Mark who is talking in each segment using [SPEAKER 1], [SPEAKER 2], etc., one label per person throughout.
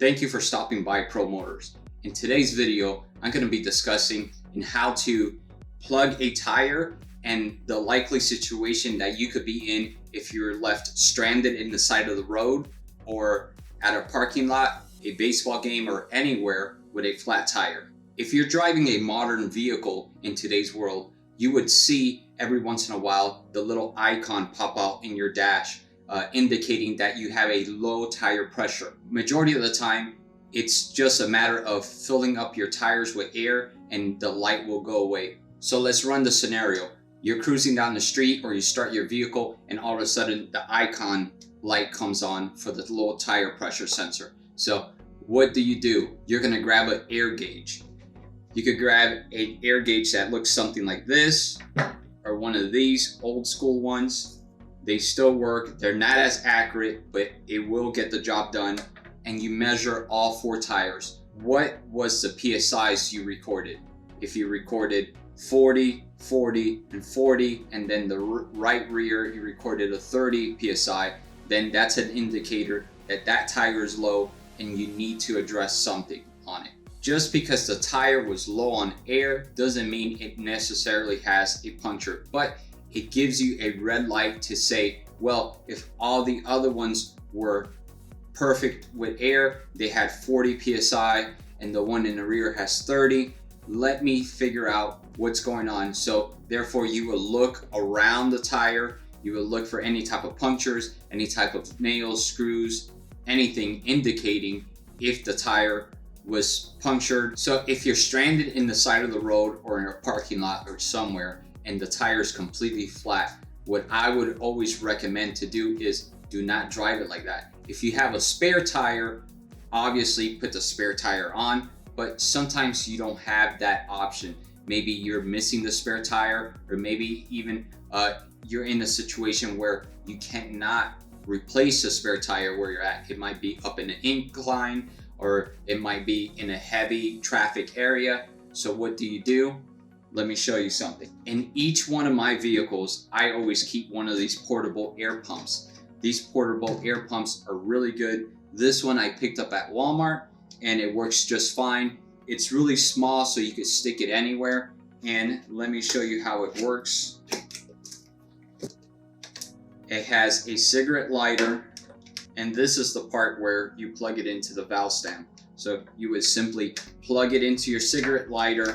[SPEAKER 1] Thank you for stopping by Pro Motors. In today's video, I'm going to be discussing how to plug a tire and the likely situation that you could be in if you're left stranded in the side of the road or at a parking lot, a baseball game, or anywhere with a flat tire. If you're driving a modern vehicle in today's world, you would see every once in a while the little icon pop out in your dash indicating that you have a low tire pressure. Majority of the time, it's just a matter of filling up your tires with air and the light will go away. So let's run the scenario. You're cruising down the street or you start your vehicle and all of a sudden the icon light comes on for the low tire pressure sensor. So what do? You're gonna grab an air gauge. You could grab an air gauge that looks something like this or one of these old school ones. They still work. They're not as accurate, but it will get the job done. And you measure all four tires. What was the PSIs you recorded? If you recorded 40, 40, and 40, and then the right rear, you recorded a 30 PSI, then that's an indicator that that tire is low and you need to address something on it. Just because the tire was low on air doesn't mean it necessarily has a puncture, but it gives you a red light to say, well, if all the other ones were perfect with air, they had 40 PSI and the one in the rear has 30, let me figure out what's going on. So therefore you will look around the tire, you will look for any type of punctures, any type of nails, screws, anything indicating if the tire was punctured. So if you're stranded in the side of the road or in a parking lot or somewhere and the tire is completely flat, what I would always recommend to do is do not drive it like that. If you have a spare tire, obviously put the spare tire on, but sometimes you don't have that option. Maybe you're missing the spare tire, or maybe even you're in a situation where you cannot replace the spare tire where you're at. It might be up in an incline, or it might be in a heavy traffic area. So what do? Let me show you something. In each one of my vehicles, I always keep one of these portable air pumps. These portable air pumps are really good. This one I picked up at Walmart and it works just fine. It's really small, so you can stick it anywhere. And let me show you how it works. It has a cigarette lighter, and this is the part where you plug it into the valve stem. So you would simply plug it into your cigarette lighter,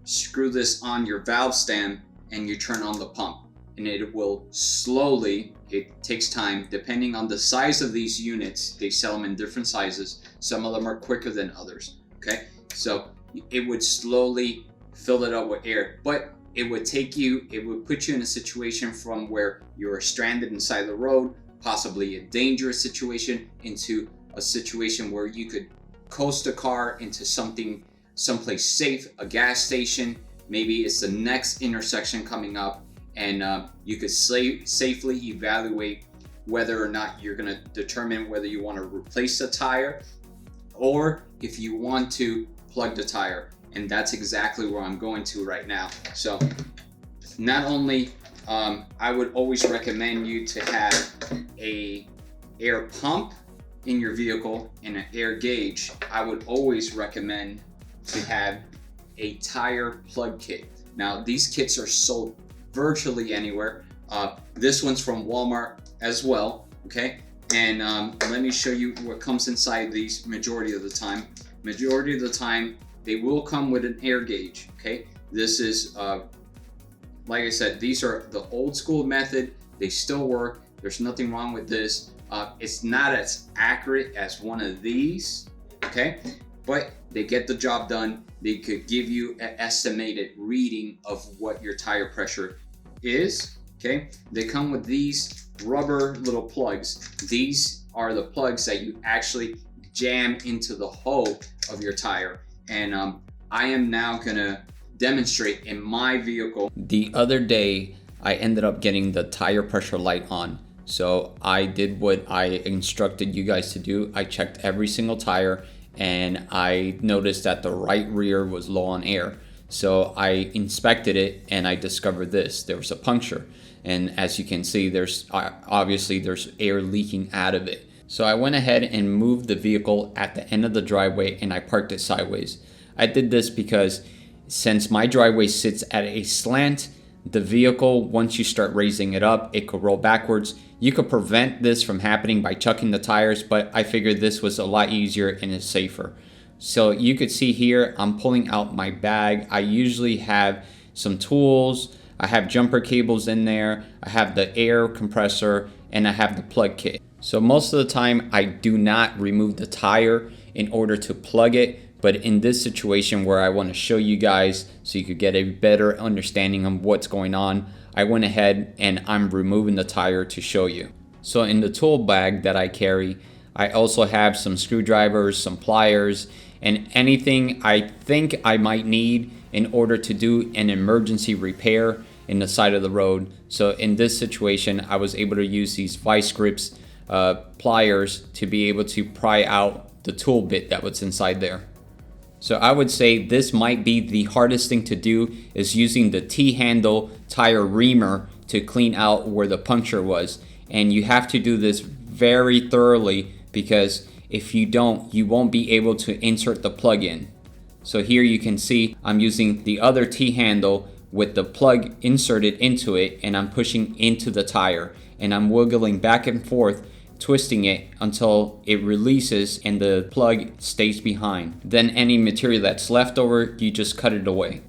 [SPEAKER 1] screw this on your valve stem, and you turn on the pump. And it will slowly, it takes time, depending on the size of these units. They sell them in different sizes. Some of them are quicker than others, okay? So it would slowly fill it up with air, but it would put you in a situation from where you're stranded inside the road, possibly a dangerous situation, into a situation where you could coast a car into someplace safe, a gas station. Maybe it's the next intersection coming up, and you could safely evaluate whether or not you're going to determine whether you want to replace the tire or if you want to plug the tire. And that's exactly where I'm going to right now. So not only I would always recommend you to have a air pump in your vehicle and an air gauge, I would always recommend to have a tire plug kit. Now these kits are sold virtually anywhere. This one's from Walmart as well, okay? And let me show you what comes inside these majority of the time. Majority of the time, they will come with an air gauge, okay? This is, like I said, these are the old school method. They still work. There's nothing wrong with this. It's not as accurate as one of these, okay? But they get the job done. They could give you an estimated reading of what your tire pressure is, okay? They come with these rubber little plugs. These are the plugs that you actually jam into the hole of your tire. And I am now gonna demonstrate in my vehicle. The other day, I ended up getting the tire pressure light on. So I did what I instructed you guys to do. I checked every single tire and I noticed that the right rear was low on air. So I inspected it and I discovered this. There was a puncture. And as you can see, there's obviously there's air leaking out of it.
[SPEAKER 2] So I went ahead and moved the vehicle at the end of the driveway and I parked it sideways. I did this because since my driveway sits at a slant, the vehicle, once you start raising it up, it could roll backwards. You could prevent this from happening by chucking the tires, but I figured this was a lot easier and is safer. So you could see here, I'm pulling out my bag. I usually have some tools. I have jumper cables in there. I have the air compressor and I have the plug kit. So most of the time I do not remove the tire in order to plug it. But in this situation where I want to show you guys so you could get a better understanding of what's going on, I went ahead and I'm removing the tire to show you. So in the tool bag that I carry, I also have some screwdrivers, some pliers, and anything I think I might need in order to do an emergency repair in the side of the road. So in this situation, I was able to use these vice grips pliers to be able to pry out the tool bit that was inside there. So I would say this might be the hardest thing to do, is using the T-handle tire reamer to clean out where the puncture was. And you have to do this very thoroughly, because if you don't, you won't be able to insert the plug in. So here you can see I'm using the other T-handle with the plug inserted into it, and I'm pushing into the tire and I'm wiggling back and forth, twisting it until it releases and the plug stays behind. Then any material that's left over, you just cut it away.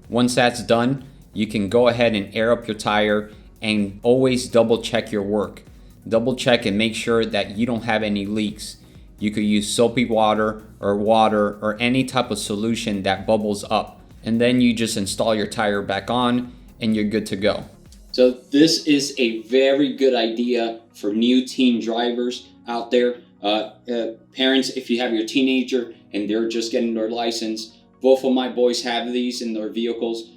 [SPEAKER 2] Once that's done, you can go ahead and air up your tire, and always double check your work. Double check and make sure that you don't have any leaks. You could use soapy water or any type of solution that bubbles up. And then you just install your tire back on and you're good to go. So this is a very good idea for new teen drivers out there. Parents, if you have your teenager and they're just getting their license, both of my boys have these in their vehicles.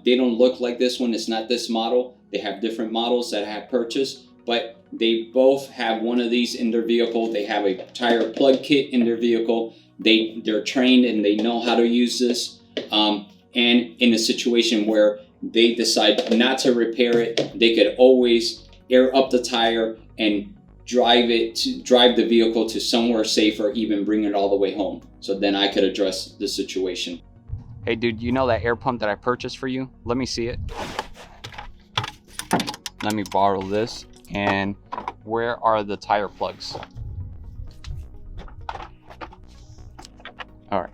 [SPEAKER 2] They don't look like this one. It's not this model. They have different models that I have purchased, but they both have one of these in their vehicle. They have a tire plug kit in their vehicle. They're trained and they know how to use this. And in a situation where they decide not to repair it, they could always air up the tire and drive the vehicle to somewhere safer, even bring it all the way home. So then I could address the situation.
[SPEAKER 1] Hey dude, you know that air pump that I purchased for you? Let me see it. Let me borrow this. And where are the tire plugs? All right.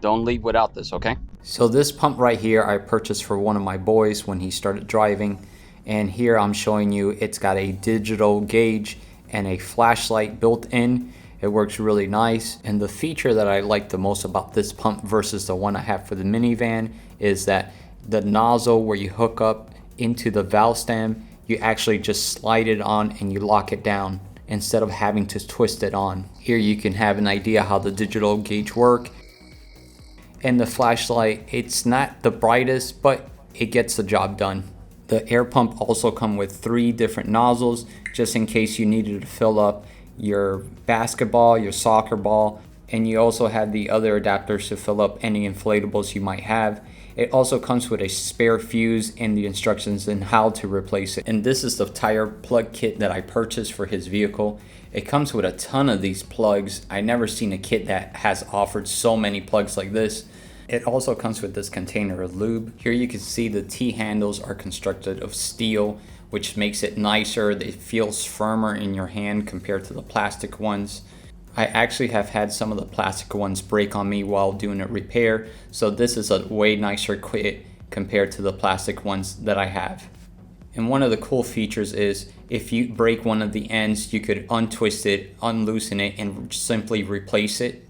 [SPEAKER 1] Don't leave without this, okay?
[SPEAKER 2] So this pump right here I purchased for one of my boys when he started driving, and here I'm showing you it's got a digital gauge and a flashlight built in. It works really nice, and the feature that I like the most about this pump versus the one I have for the minivan is that the nozzle where you hook up into the valve stem, you actually just slide it on and you lock it down instead of having to twist it on. Here you can have an idea how the digital gauge work. And the flashlight, it's not the brightest, but it gets the job done. The air pump also comes with 3 different nozzles, just in case you needed to fill up your basketball, your soccer ball, and you also have the other adapters to fill up any inflatables you might have. It also comes with a spare fuse and the instructions on how to replace it. And this is the tire plug kit that I purchased for his vehicle. It comes with a ton of these plugs. I never seen a kit that has offered so many plugs like this. It also comes with this container of lube. Here you can see the T-handles are constructed of steel, which makes it nicer. It feels firmer in your hand compared to the plastic ones. I actually have had some of the plastic ones break on me while doing a repair, so this is a way nicer kit compared to the plastic ones that I have. And one of the cool features is if you break one of the ends, you could untwist it, unloosen it, and simply replace it.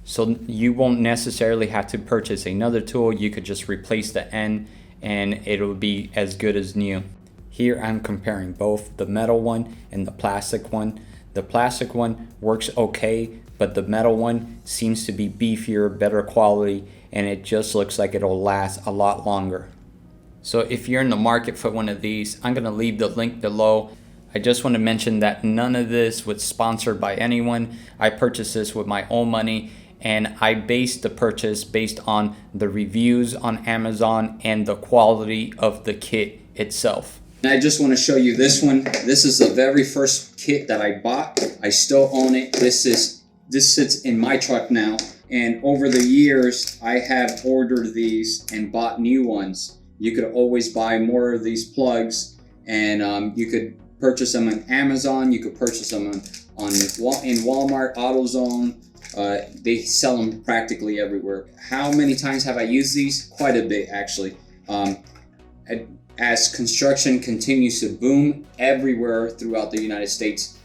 [SPEAKER 2] So you won't necessarily have to purchase another tool. You could just replace the end and it'll be as good as new. Here I'm comparing both the metal one and the plastic one. The plastic one works okay, but the metal one seems to be beefier, better quality, and it just looks like it'll last a lot longer. So if you're in the market for one of these, I'm gonna leave the link below. I just want to mention that none of this was sponsored by anyone. I purchased this with my own money, and I based the purchase based on the reviews on Amazon and the quality of the kit itself.
[SPEAKER 1] And I just want to show you this one. This is the very first kit that I bought. I still own it. This sits in my truck now. And over the years, I have ordered these and bought new ones. You could always buy more of these plugs, and you could purchase them on Amazon. You could purchase them in Walmart, AutoZone. They sell them practically everywhere. How many times have I used these? Quite a bit, actually. As construction continues to boom everywhere throughout the United States,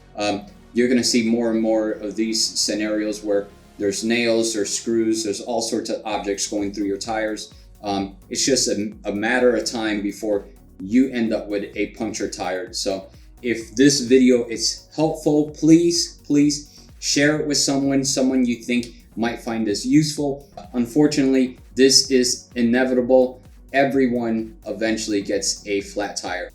[SPEAKER 1] you're going to see more and more of these scenarios where there's nails, there's screws, there's all sorts of objects going through your tires. It's just a matter of time before you end up with a punctured tire. So if this video is helpful, please share it with someone you think might find this useful. Unfortunately, this is inevitable. Everyone eventually gets a flat tire.